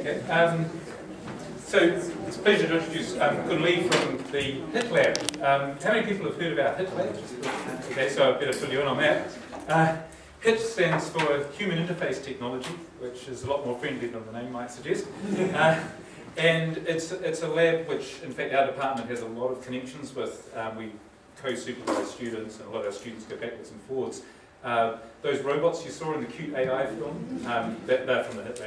Okay. So it's a pleasure to introduce Kun Lee from the HIT Lab. How many people have heard about HIT Lab? Okay, so I better fill you in on that. HIT stands for Human Interface Technology, which is a lot more friendly than the name might suggest. And it's a lab which, in fact, our department has a lot of connections with. We co-supervise students, and a lot of our students go backwards and forwards. Those robots you saw in the cute AI film, they're from the HIT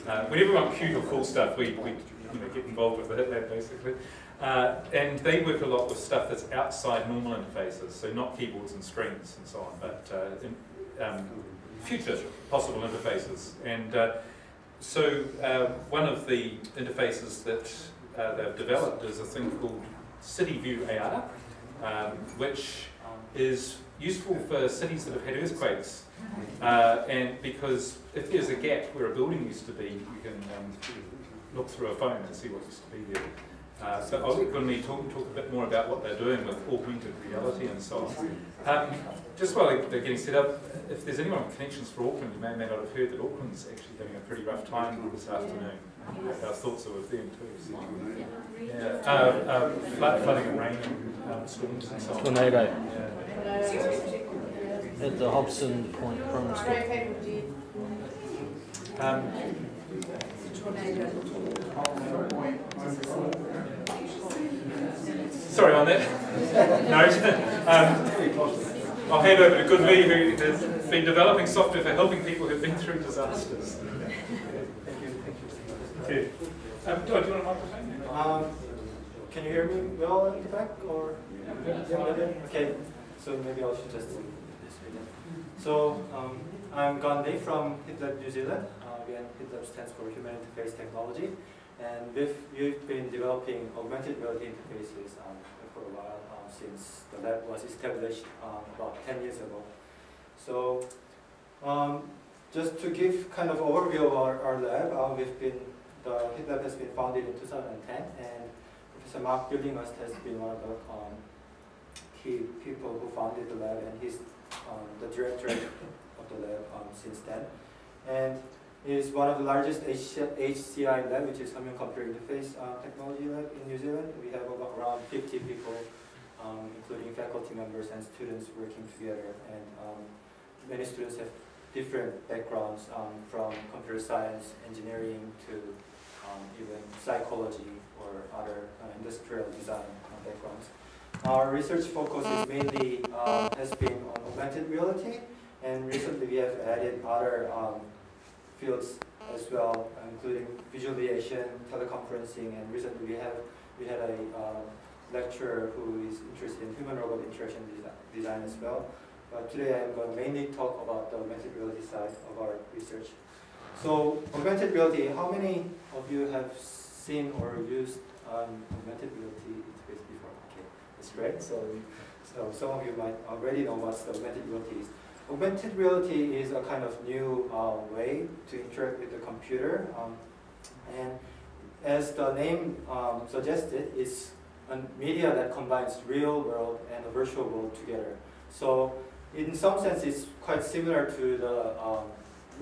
Lab. Whenever we want cute or cool stuff, we get involved with the HIT Lab, basically. And they work a lot with stuff that's outside normal interfaces, so not keyboards and screens and so on, but future possible interfaces. And so one of the interfaces that they've developed is a thing called City View AR, which is useful for cities that have had earthquakes. And because if there's a gap where a building used to be, you can look through a phone and see what used to be there. So I was going to talk a bit more about what they're doing with augmented reality and so on. Just while they're getting set up, if there's anyone with connections for Auckland, you may or may not have heard that Auckland's actually having a pretty rough time this afternoon. Our thoughts are with them too. So. Yeah, flooding and rain and storms and so on. Tornado. Yeah. At the Hobson Point Primary School. Sorry on that. No. I'll hand over to Kun Lee, who has been developing software for helping people who've been through disasters. Thank you. Thank you. Do you want a microphone? Can you hear me well at the back? Or okay, so maybe I should just do this again. So I'm Kun Lee from HIT Lab New Zealand. Again, HIT Lab stands for Human Interface Technology, and we've been developing augmented reality interfaces for a while, since the lab was established about 10 years ago. So just to give kind of overview of our lab, the HIT Lab has been founded in 2010, and Professor Mark Billinghurst has been one of the key people who founded the lab, and he's the director of the lab since then. And is one of the largest HCI lab, which is Human Computer Interface Technology lab in New Zealand. We have around 50 people, including faculty members and students working together. And many students have different backgrounds, from computer science, engineering, to even psychology or other industrial design backgrounds. Our research focus is mainly has been on augmented reality, and recently we have added other fields as well, including visualization, teleconferencing, and recently we had a lecturer who is interested in human-robot interaction design as well. But today I'm going to mainly talk about the augmented reality side of our research. So augmented reality, how many of you have seen or used augmented reality interface before? Okay, that's great. So some of you might already know what the augmented reality is. Augmented reality is a kind of new way to interact with the computer, and as the name suggested, it's a media that combines real world and the virtual world together. So in some sense, it's quite similar to the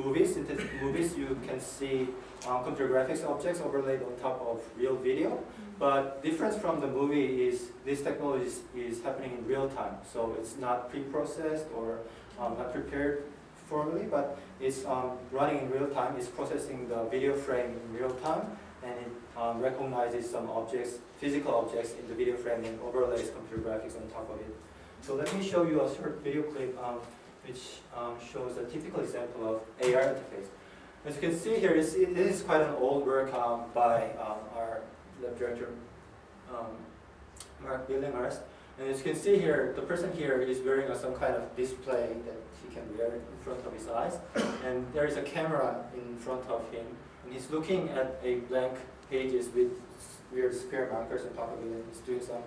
movies. In movies, you can see computer graphics objects overlaid on top of real video, but difference from the movie is this technology is happening in real time. So it's not pre-processed or not prepared formally, but it's running in real time. It's processing the video frame in real time, and it recognizes some objects, physical objects in the video frame, and overlays computer graphics on top of it. So let me show you a short video clip which shows a typical example of AR interface. As you can see here, it is quite an old work by our lab director, Mark Billinghurst. And as you can see here, the person here is wearing some kind of display that he can wear in front of his eyes. And there is a camera in front of him. And he's looking at a blank pages with weird square markers on top of it. And he's doing some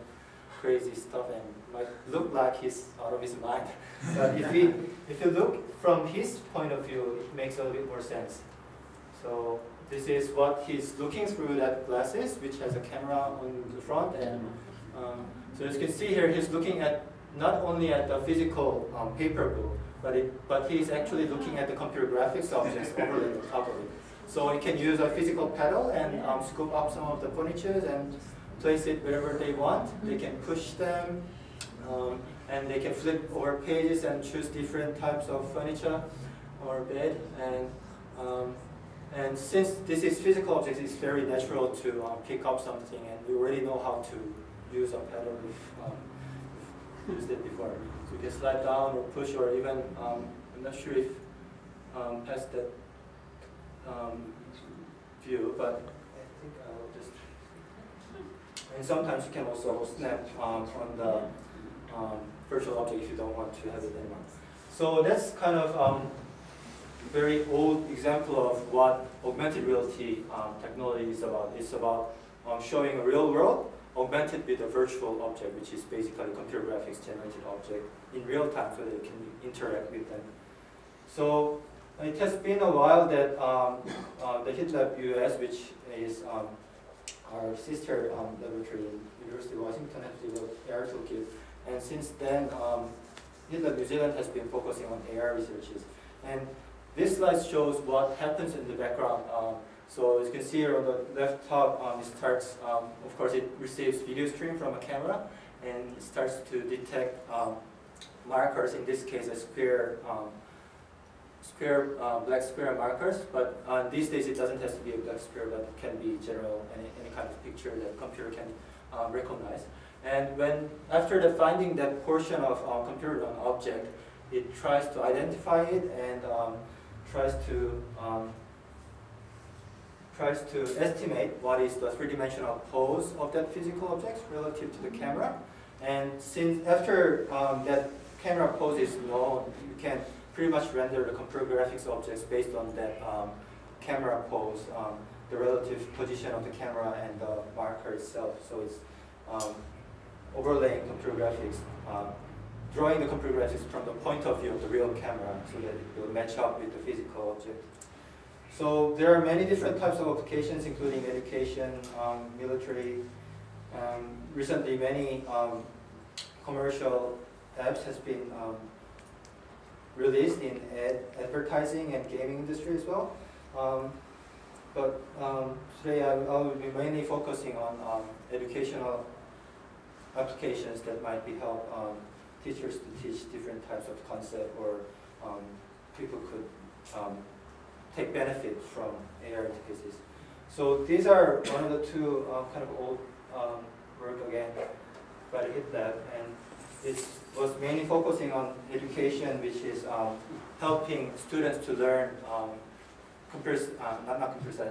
crazy stuff and might look like he's out of his mind. But if you look from his point of view, it makes a little bit more sense. So this is what he's looking through that glasses, which has a camera on the front. And so as you can see here, he's looking at not only at the physical paper book, but he's actually looking at the computer graphics objects overlaid on top of it. So you can use a physical pedal and scoop up some of the furniture and place it wherever they want. They can push them, and they can flip over pages and choose different types of furniture or bed. And since this is physical objects, it's very natural to pick up something, and we already know how to use a pedal if we've used it before. So you can slide down or push, or even, I'm not sure if past that view, but I think I will just, and sometimes you can also snap on the virtual object if you don't want to have it anymore. So that's kind of very old example of what augmented reality technology is about. It's about showing a real world augmented with a virtual object, which is basically computer graphics generated object in real time so that you can interact with them. So it has been a while that the HitLab US, which is our sister laboratory in University of Washington, has developed ARToolKit. And since then, HitLab New Zealand has been focusing on AR researches. And this slide shows what happens in the background. So as you can see here on the left top, it starts, of course, it receives video stream from a camera, and it starts to detect markers, in this case, a black square markers. But these days, it doesn't have to be a black square, but it can be general, any kind of picture that computer can recognize. And when, after the finding that portion of computer on object, it tries to identify it and tries to estimate what is the three-dimensional pose of that physical object relative to the camera. And since after that camera pose is known, you can pretty much render the computer graphics objects based on that camera pose, the relative position of the camera and the marker itself. So it's overlaying computer graphics, drawing the computer graphics from the point of view of the real camera so that it will match up with the physical object. So there are many different types of applications, including education, military. Recently, many commercial apps has been released in advertising and gaming industry as well. But today I will be mainly focusing on educational applications that might be help teachers to teach different types of concept, or people could take benefit from AR interfaces. So these are one of the two kind of old work again by the HitLab, and it was mainly focusing on education, which is helping students to learn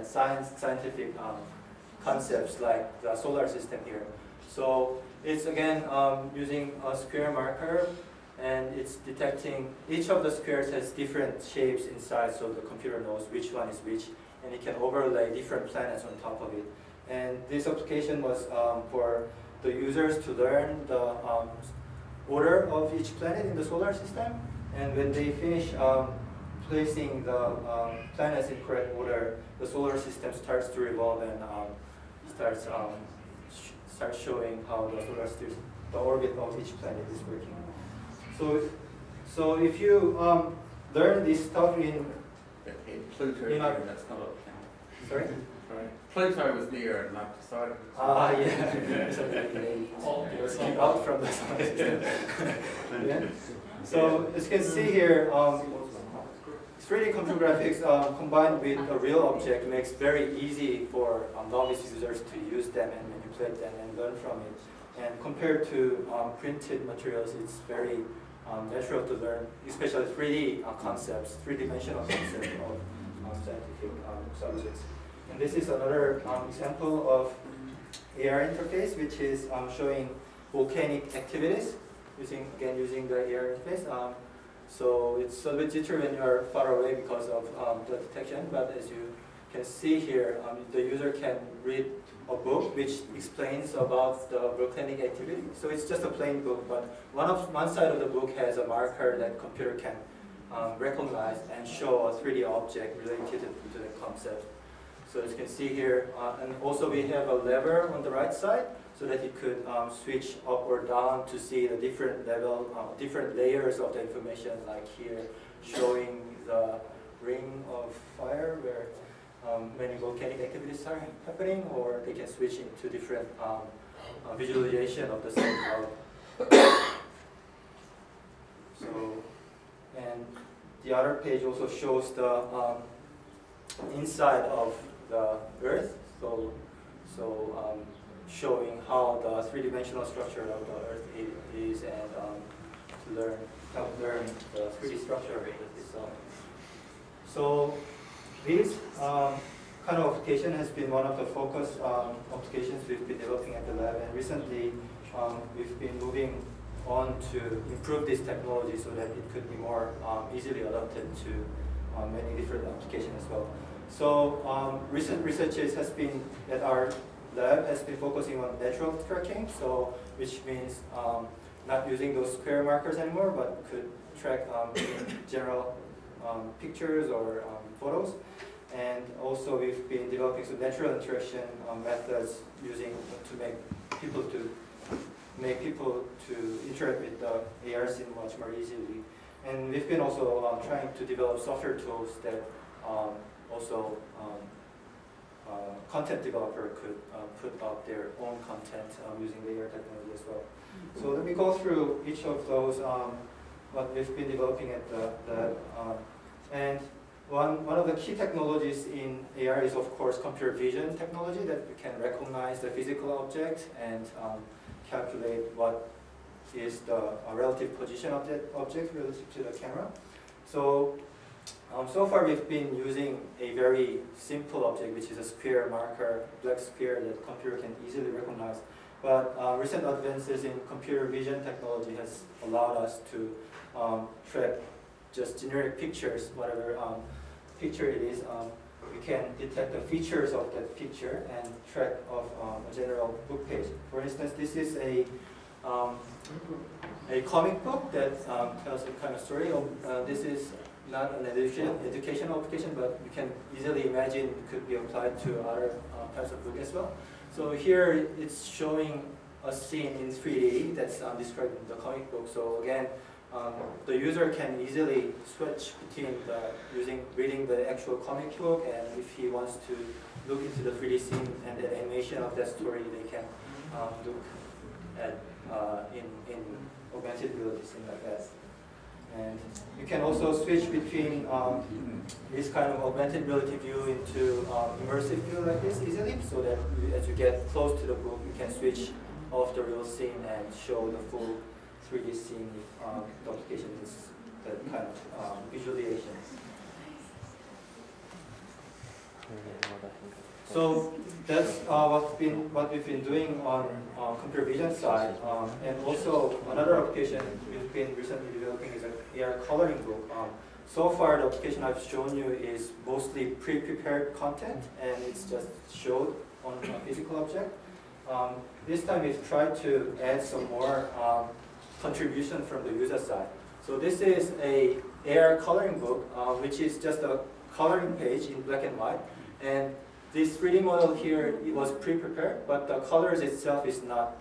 scientific concepts like the solar system here. So it's again using a square marker, and it's detecting each of the squares has different shapes inside, so the computer knows which one is which, and it can overlay different planets on top of it. And this application was for the users to learn the order of each planet in the solar system, and when they finish placing the planets in correct order, the solar system starts to revolve and starts showing how the orbit of each planet is working. So if you learn this stuff in Pluto, that's not a planet. Sorry? Right. Pluto was near and not decided. Ah, yeah. It was out from the solar system. Yeah. So as you can see here, 3D computer graphics combined with a real object makes very easy for novice users to use them and manipulate them and learn from it. And compared to printed materials, it's very natural to learn, especially 3D concepts, three-dimensional concepts of scientific subjects. And this is another example of AR interface, which is showing volcanic activities using the AR interface. So it's a bit jittery when you are far away because of the detection, but as you can see here, the user can read a book which explains about the volcanic activity. So it's just a plain book, but one side of the book has a marker that computer can recognize and show a 3D object related to the concept. So as you can see here, and also we have a lever on the right side so that you could switch up or down to see the different different layers of the information, like here showing the ring of fire where many volcanic activities are happening, or they can switch into different visualization of the same cloud. So, and the other page also shows the inside of the Earth. So showing how the three-dimensional structure of the Earth is, and to help learn the 3D structure of it itself. So this kind of application has been one of the focus applications we've been developing at the lab, and recently we've been moving on to improve this technology so that it could be more easily adapted to many different applications as well. So recent researches has been at our lab has been focusing on natural tracking, so which means not using those square markers anymore, but could track in general pictures or photos. And also we've been developing some natural interaction methods using to make people to interact with the AR scene much more easily. And we've been also trying to develop software tools that also content developer could put up their own content using the AR technology as well. So let me go through each of those what we've been developing at the lab. And one of the key technologies in AR is, of course, computer vision technology, that we can recognize the physical object and calculate what is the relative position of that object relative to the camera. So so far we've been using a very simple object, which is a square marker, black square that the computer can easily recognize. But recent advances in computer vision technology has allowed us to track just generic pictures, whatever picture it is. We can detect the features of that picture and track of a general book page. For instance, this is a comic book that tells a kind of story. This is not an educational application, but you can easily imagine it could be applied to other types of book as well. So here it's showing a scene in 3D that's described in the comic book. So again, the user can easily switch between reading the actual comic book, and if he wants to look into the 3D scene and the animation of that story, they can look at in augmented reality scene like that. And you can also switch between this kind of augmented reality view into immersive view like this easily, so that as you get close to the book, you can switch off the real scene and show the full 3D scene if the application is that kind of visualization. So that's what we've been doing on computer vision side, and also another application we've been recently developing is an AR coloring book. So far, the application I've shown you is mostly pre-prepared content, and it's just showed on a physical object. This time we've tried to add some more contribution from the user side. So this is a AR coloring book, which is just a coloring page in black and white, and this 3D model here, it was pre-prepared, but the colors itself is not.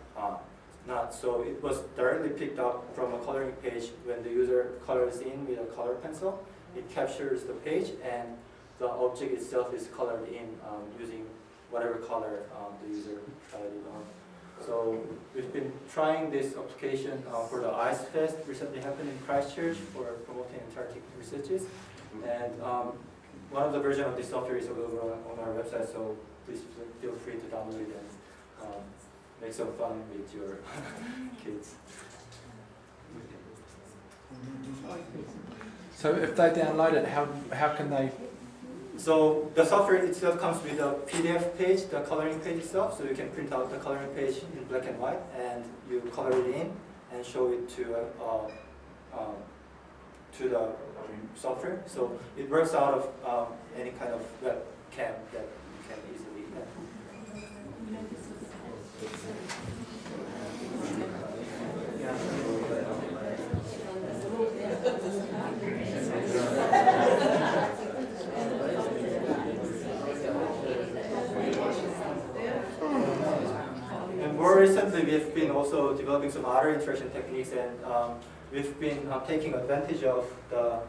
So it was directly picked up from a coloring page when the user colors in with a color pencil. It captures the page, and the object itself is colored in using whatever color the user tried it on. So we've been trying this application for the IceFest recently happened in Christchurch for promoting Antarctic researches, and one of the versions of this software is available on our website, so please feel free to download it and make some fun with your kids. So if they download it, how can they? So the software itself comes with a PDF page, the coloring page itself, so you can print out the coloring page in black and white, and you color it in and show it to the software. So it works out of any kind of webcam that you can easily get. And more recently, we've been also developing some other interaction techniques, and we've been taking advantage of the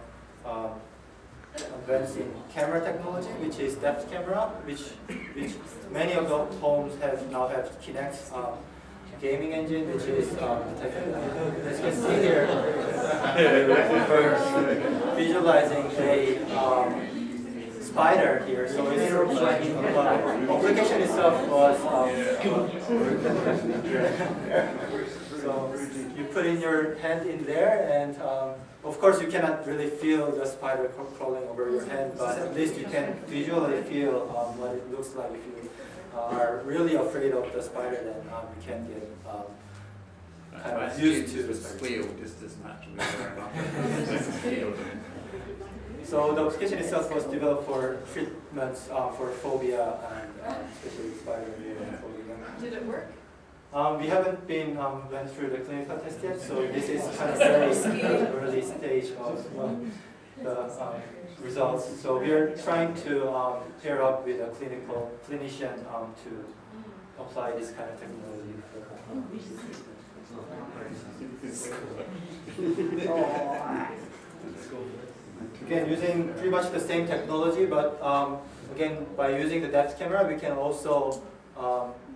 advance in camera technology, which is depth camera, which many of the homes now have Kinect gaming engine, which is as you can see here, we're visualizing a spider here. So it's application itself was so you put in your hand in there, and of course you cannot really feel the spider crawling over your hand, but at least you can visually feel what it looks like. If you are really afraid of the spider, then you can get kind of used to the spider. Squeal just as much. So the application itself was developed for treatments for phobia and especially spider phobia. Did it work? We haven't went through the clinical test yet, so this is kind of very early stage of the results. So we are trying to pair up with a clinician to apply this kind of technology. Again, using pretty much the same technology, but again, by using the depth camera, we can also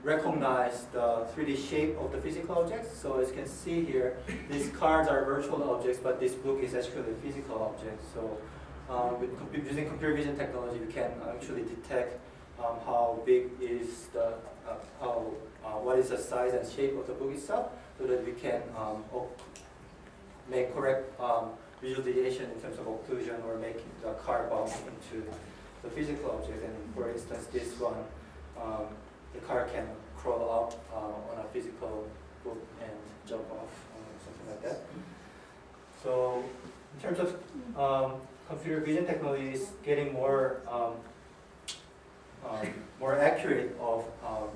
recognize the 3D shape of the physical objects. So as you can see here, these cards are virtual objects, but this book is actually a physical object. So using computer vision technology, we can actually detect how big is the, what is the size and shape of the book itself, so that we can make correct visualization in terms of occlusion or making the card bounce into the physical object. And for instance, this one, the car can crawl up on a physical book and jump off, something like that. So in terms of computer vision technology is getting more more accurate of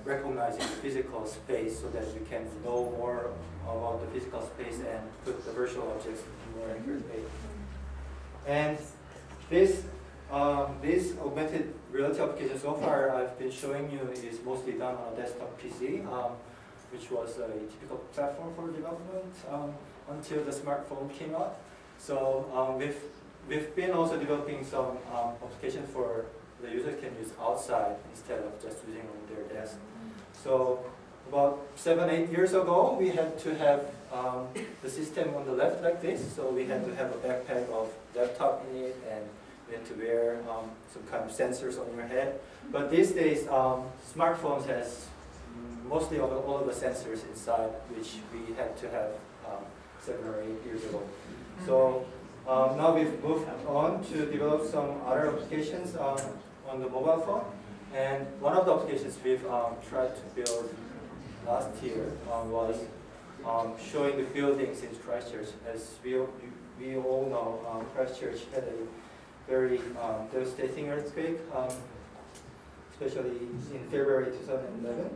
recognizing the physical space, so that we can know more about the physical space and put the virtual objects in more accurate way. And this augmented reality application so far I've been showing you is mostly done on a desktop PC, which was a typical platform for development until the smartphone came out. So we've been also developing some applications for the user can use outside instead of just using on their desk. So about 7-8 years ago, we had to have the system on the left like this. So we had to have a backpack of laptop in it, and we had to wear some kind of sensors on your head. But these days, smartphones has mostly all of the sensors inside, which we had to have 7 or 8 years ago. So now we've moved on to develop some other applications on the mobile phone. And one of the applications we've tried to build last year was showing the buildings in Christchurch. As we all know, Christchurch had a very devastating earthquake, especially in February 2011.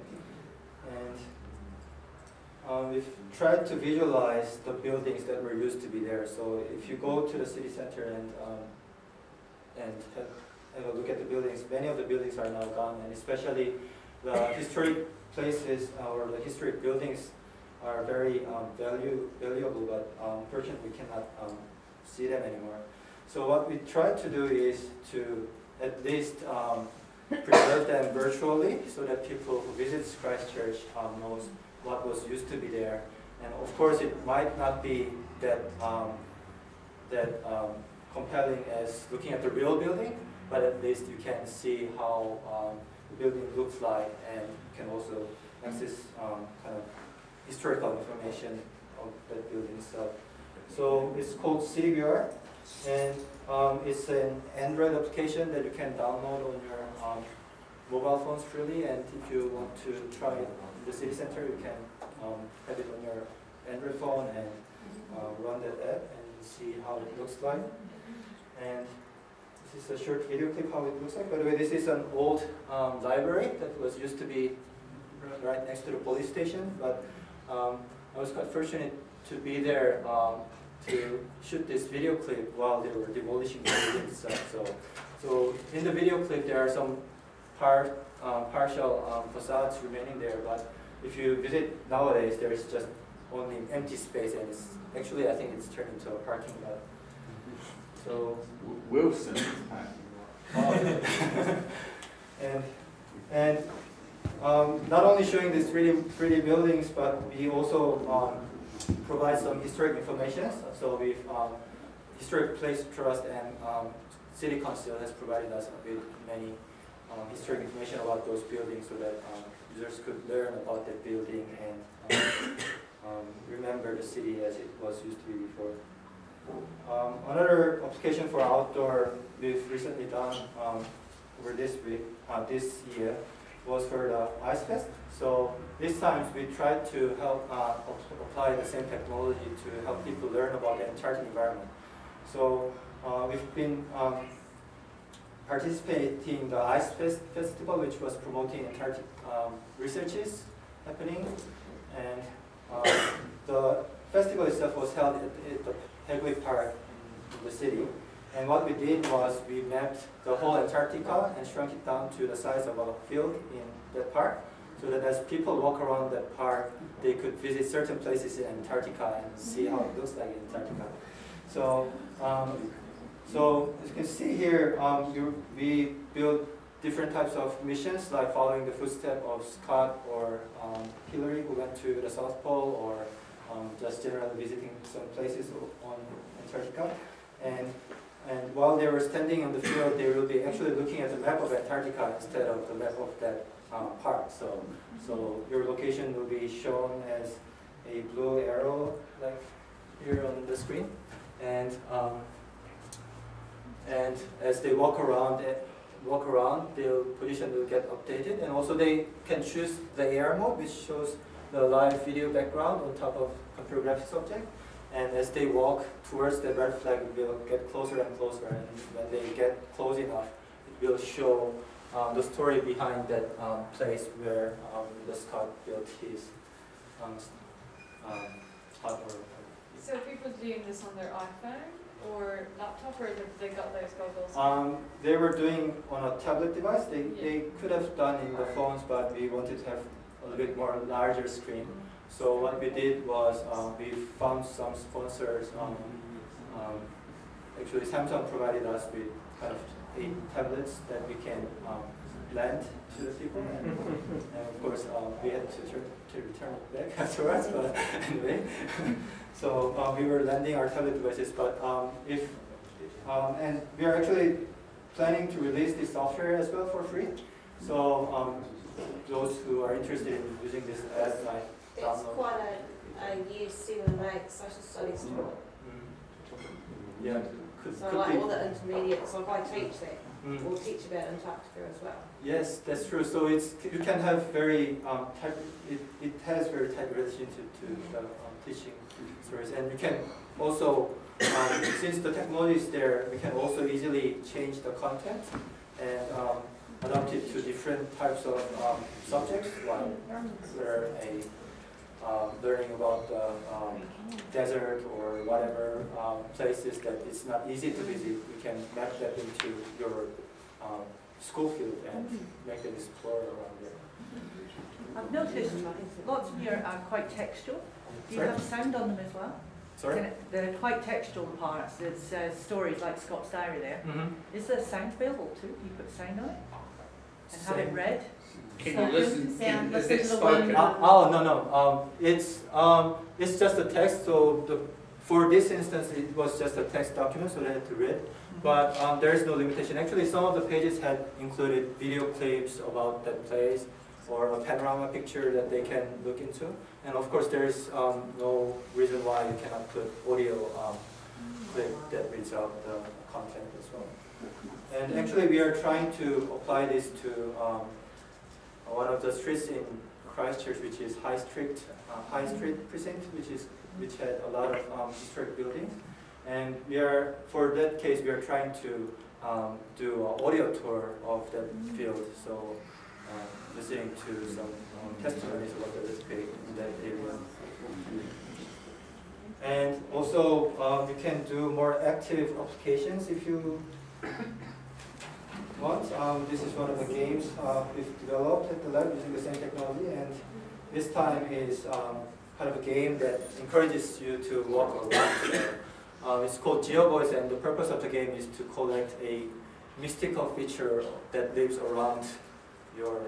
And we've tried to visualize the buildings that were used to be there. So if you go to the city center and have a look at the buildings, many of the buildings are now gone, and especially the historic places or the historic buildings are very valuable, but unfortunately we cannot see them anymore. So what we try to do is to at least preserve them virtually, so that people who visit Christchurch knows what was used to be there. And of course, it might not be that compelling as looking at the real building, but at least you can see how the building looks like, and you can also access kind of historical information of that building itself. So it's called CityVR, and it's an Android application that you can download on your mobile phones freely. And if you want to try it in the city center, you can have it on your Android phone and run that app and see how it looks like. And this is a short video clip how it looks like. By the way, this is an old library that was used to be right next to the police station, but I was quite fortunate to be there to shoot this video clip while they were demolishing the building itself. So in the video clip, there are some partial facades remaining there, but if you visit nowadays, there is just only empty space, and it's actually, I think it's turned into a parking lot. So Wilson. and not only showing these 3D buildings, but we also provide some historic information. So we've Historic Place Trust and City Council has provided us with many historic information about those buildings so that users could learn about that building and remember the city as it was used to be before. Another application for outdoor we've recently done over this year was for the IceFest. So this time we tried to help apply the same technology to help people learn about the Antarctic environment. So we've been participating in the IceFest festival, which was promoting Antarctic researches happening, and the festival itself was held at the Hegway Park in the city. And what we did was we mapped the whole Antarctica and shrunk it down to the size of a field in that park, so that as people walk around that park, they could visit certain places in Antarctica and see how it looks like in Antarctica. So, so as you can see here, we built different types of missions, like following the footsteps of Scott or Hillary, who went to the South Pole, or just generally visiting some places on Antarctica. And while they were standing on the field, they will be actually looking at the map of Antarctica instead of the map of that park. So your location will be shown as a blue arrow, like here on the screen. And as they walk around, their position will get updated. And also they can choose the AR mode, which shows the live video background on top of computer graphics object. And as they walk towards the red flag, it will get closer and closer. And when they get close enough, it will show the story behind that place where the Scott built his hut. So are people doing this on their iPhone or laptop, or have they got those goggles? They were doing on a tablet device. They could have done in the phones, but we wanted to have a little bit more larger screen. So what we did was we found some sponsors. Actually, Samsung provided us with kind of 8 tablets that we can lend to the people, and of course we had to return it back afterwards. But anyway, so we were lending our tablet devices. But and we are actually planning to release this software as well for free. So those who are interested in using this as it's quite a year 7 and 8 social studies tool. Yeah. So like all the intermediates, like I teach that. We'll teach about Antarctica as well. Yes, that's true. So you can have very it has very tight relation to teaching stories, and you can also since the technology is there, we can also easily change the content and adapt it to different types of subjects, like where learning about the desert or whatever places that it's not easy to visit, we can map that into your school field and make them explore around there. I've noticed lots of your are quite textual. Do you have sound on them as well? Sorry? They're quite textual parts. There's stories like Scott's Diary there. Is there sound available too? Do you put sound on it? And have it read? Can you listen? Is it to the spoken? No. It's just a text. So for this instance, it was just a text document, so they had to read. But there is no limitation. Actually, some of the pages had included video clips about that place or a panorama picture that they can look into. And of course, there is no reason why you cannot put audio clip that reads out the content as well. And actually, we are trying to apply this to one of the streets in Christchurch, which is High Street Precinct, which had a lot of historic buildings. And for that case, we are trying to do an audio tour of that field. So listening to some testimonies about the earthquake in that area. And also, you can do more active applications if you want. This is one of the games we've developed at the lab using the same technology, and this time is kind of a game that encourages you to walk around It's called GeoBoids, and the purpose of the game is to collect a mystical feature that lives around your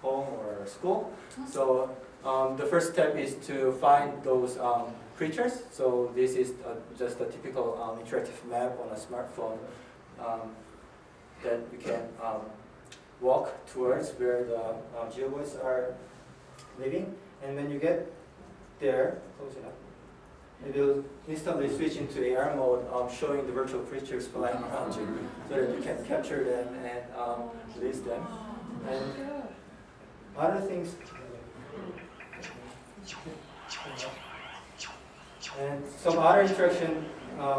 home or school. So the first step is to find those creatures. So this is just a typical interactive map on a smartphone that you can walk towards where the GeoBoids are living. And when you get there, close it up, it will instantly switch into AR mode, showing the virtual creatures flying around you, so that you can capture them and release them. And other things. And some other interaction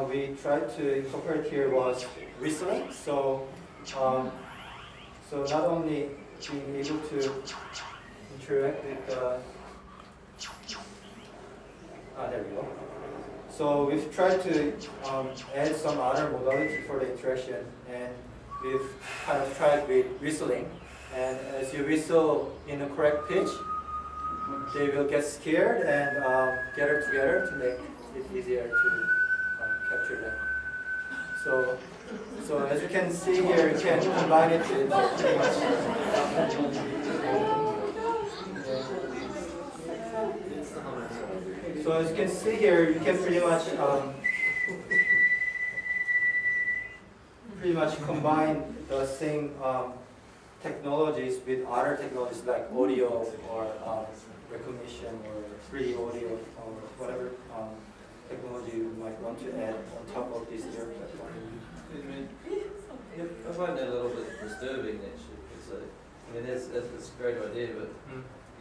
we tried to incorporate here was whistling. So, so not only being able to interact with the there we go. So we've tried to add some other modality for the interaction, and we've kind of tried with whistling. And as you whistle in the correct pitch, they will get scared and gather together to make it easier to capture them. So as you can see here, you can combine it with pretty much. So as you can see here, you can pretty much combine the same technologies with other technologies like audio or recognition or 3D audio or whatever technology you might want to add on top of this AR platform. I find that a little bit disturbing actually, because it's a great idea, but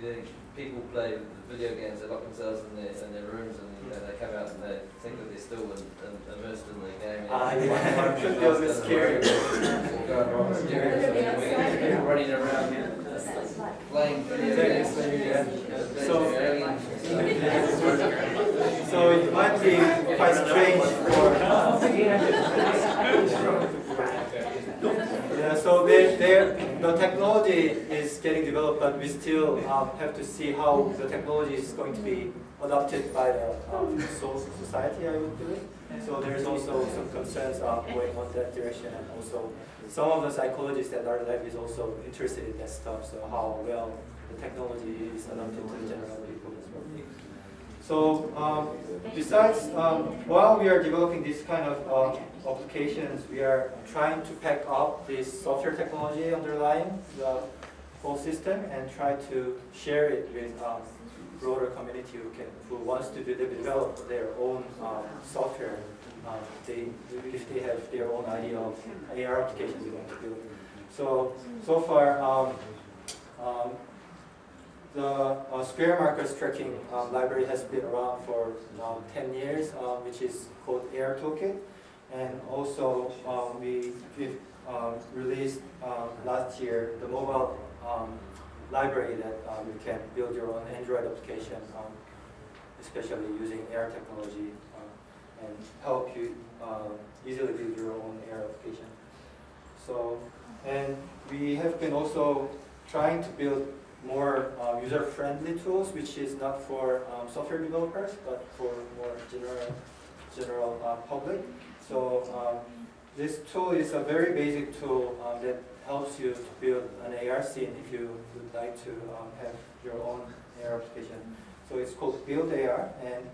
you know, people play video games, they lock themselves in their rooms, and they come out and they think that they're still immersed in the game. It could be a bit scary. Running around playing video games. So it might be quite strange for. Yeah, so the technology is getting developed, but we still have to see how the technology is going to be adopted by the society, I would believe. So there's also some concerns going on that direction, and also some of the psychologists at our lab is also interested in that stuff, so how well the technology is adopted to the general people as well. So besides, while we are developing this kind of applications, we are trying to pack up this software technology underlying the whole system and try to share it with broader community who wants to develop their own software. If they have their own idea of AR applications they want to build. So far, the Square Markerless Tracking library has been around for 10 years, which is called ARToolKit. And also, we've released last year the mobile library that you can build your own Android application, especially using AR technology, and help you easily build your own AR application. So, and we have been also trying to build more user-friendly tools, which is not for software developers, but for more general public. So this tool is a very basic tool that helps you to build an AR scene if you would like to have your own AR application. So it's called Build AR, and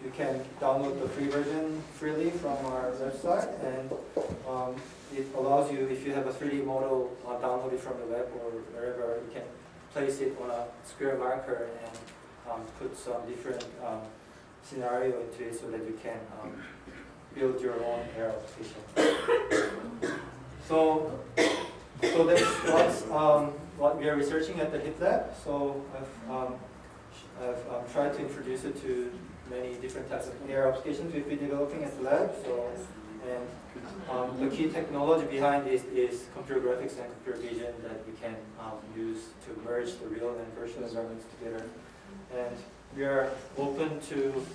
you can download the free version freely from our website, and it allows you, if you have a 3D model downloaded from the web or wherever, you can place it on a square marker and put some different scenario into it so that you can build your own AR application. So that's what we are researching at the HIT Lab. So I've tried to introduce it to many different types of AR applications we've been developing at the lab. So, and the key technology behind this is computer graphics and computer vision that we can use to merge the real and virtual environments together. And we are open to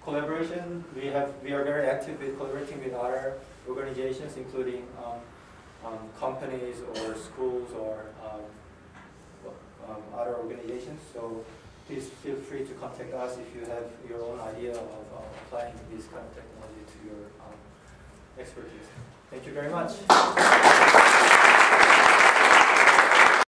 collaboration. We are very active with collaborating with other organizations, including companies or schools or other organizations. So please feel free to contact us if you have your own idea of applying this kind of technology to your expertise. Thank you very much.